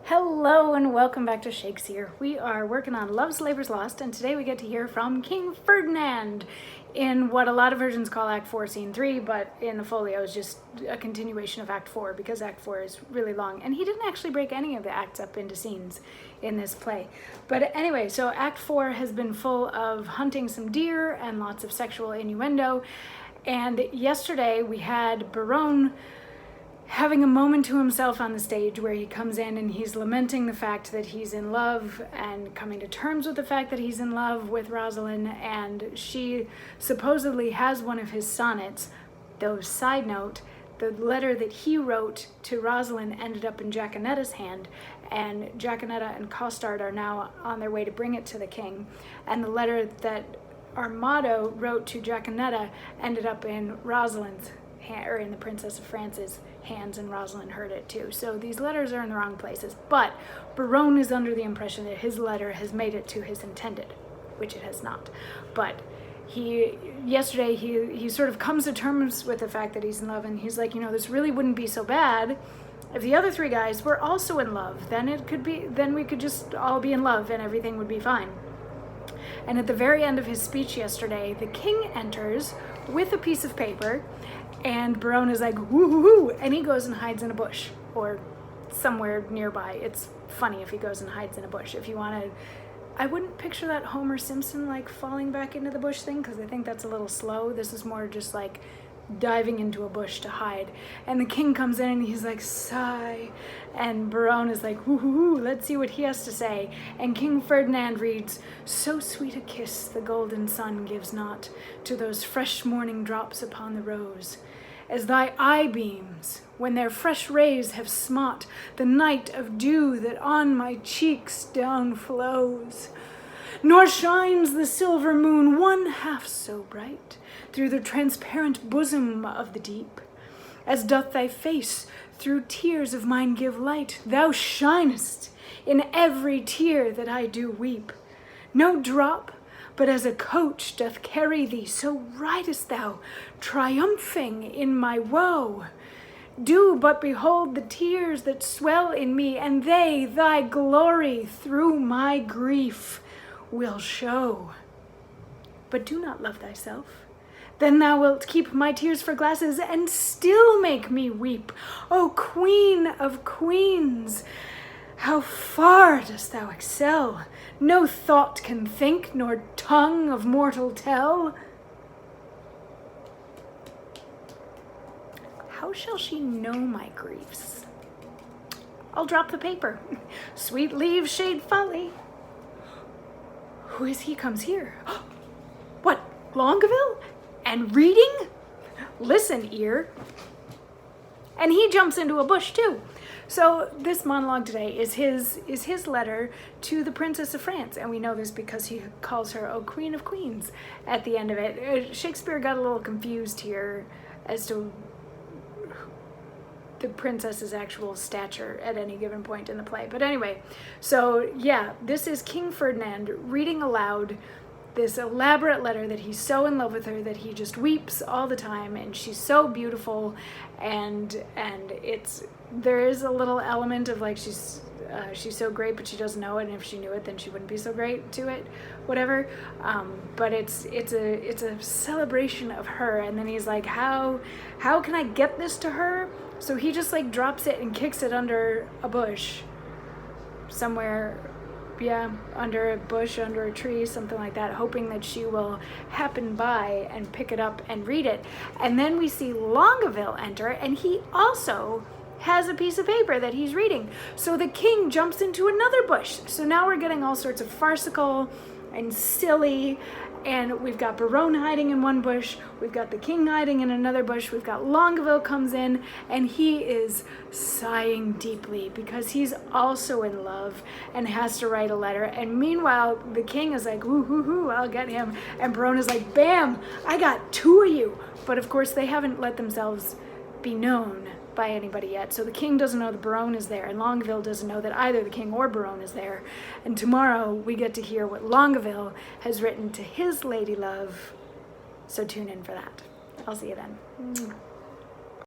Hello and welcome back to Shakesyear. We are working on Love's Labour's Lost, and today we get to hear from King Ferdinand in what a lot of versions call Act 4, Scene 3, but in the folio is just a continuation of Act 4 because Act 4 is really long, and he didn't actually break any of the acts up into scenes in this play. But anyway, so Act 4 has been full of hunting some deer and lots of sexual innuendo, and yesterday we had Baron having a moment to himself on the stage where he comes in and he's lamenting the fact that he's in love and coming to terms with the fact that he's in love with Rosalind, and she supposedly has one of his sonnets, though side note, the letter that he wrote to Rosalind ended up in Jaconetta's hand, and Jaconetta and Costard are now on their way to bring it to the king, and the letter that Armado wrote to Jaconetta ended up in Rosalind's or in the Princess of France's hands, and Rosalind heard it too. So these letters are in the wrong places, but Baron is under the impression that his letter has made it to his intended, which it has not. But yesterday he sort of comes to terms with the fact that he's in love, and he's like, this really wouldn't be so bad if the other three guys were also in love. Then we could just all be in love and everything would be fine. And at the very end of his speech yesterday, the king enters with a piece of paper, and Baron is like, woo-hoo-hoo, and he goes and hides in a bush or somewhere nearby. It's funny if he goes and hides in a bush. If you want to, I wouldn't picture that Homer Simpson like falling back into the bush thing, because I think that's a little slow. This is more just like diving into a bush to hide. And the king comes in and he's like, sigh. And Baron is like, woo-hoo-hoo, let's see what he has to say. And King Ferdinand reads, so sweet a kiss the golden sun gives not to those fresh morning drops upon the rose, as thy eye beams, when their fresh rays have smote the night of dew that on my cheeks down flows. Nor shines the silver moon one half so bright through the transparent bosom of the deep, as doth thy face through tears of mine give light. Thou shinest in every tear that I do weep. No drop, but as a coach doth carry thee, so ridest thou, triumphing in my woe. Do but behold the tears that swell in me, and they thy glory through my grief will show. But do not love thyself, then thou wilt keep my tears for glasses, and still make me weep. O Queen of Queens, how far dost thou excel? No thought can think, nor tongue of mortal tell. How shall she know my griefs? I'll drop the paper. Sweet leaves shade folly. Who is he comes here? What, Longueville? And reading? Listen, ear. And he jumps into a bush too. So this monologue today is his letter to the Princess of France, and we know this because he calls her "O Queen of Queens" at the end of it. Shakespeare got a little confused here as to the princess's actual stature at any given point in the play. But anyway, so yeah, this is King Ferdinand reading aloud this elaborate letter that he's so in love with her that he just weeps all the time, and she's so beautiful, and there is a little element of like she's so great but she doesn't know it, and if she knew it then she wouldn't be so great to it, whatever. But it's a celebration of her, and then he's like, how can I get this to her? So he just like drops it and kicks it under a bush somewhere. Yeah, under a bush, under a tree, something like that, hoping that she will happen by and pick it up and read it. And then we see Longueville enter, and he also has a piece of paper that he's reading. So the king jumps into another bush. So now we're getting all sorts of farcical and silly, and we've got Baron hiding in one bush, we've got the king hiding in another bush, we've got Longueville comes in, and he is sighing deeply because he's also in love and has to write a letter. And meanwhile, the king is like, ooh, hoo, hoo, I'll get him. And Baron is like, bam, I got two of you. But of course, they haven't let themselves be known by anybody yet. So the king doesn't know that Baron is there, and Longueville doesn't know that either the king or Baron is there. And tomorrow we get to hear what Longueville has written to his lady love. So tune in for that. I'll see you then.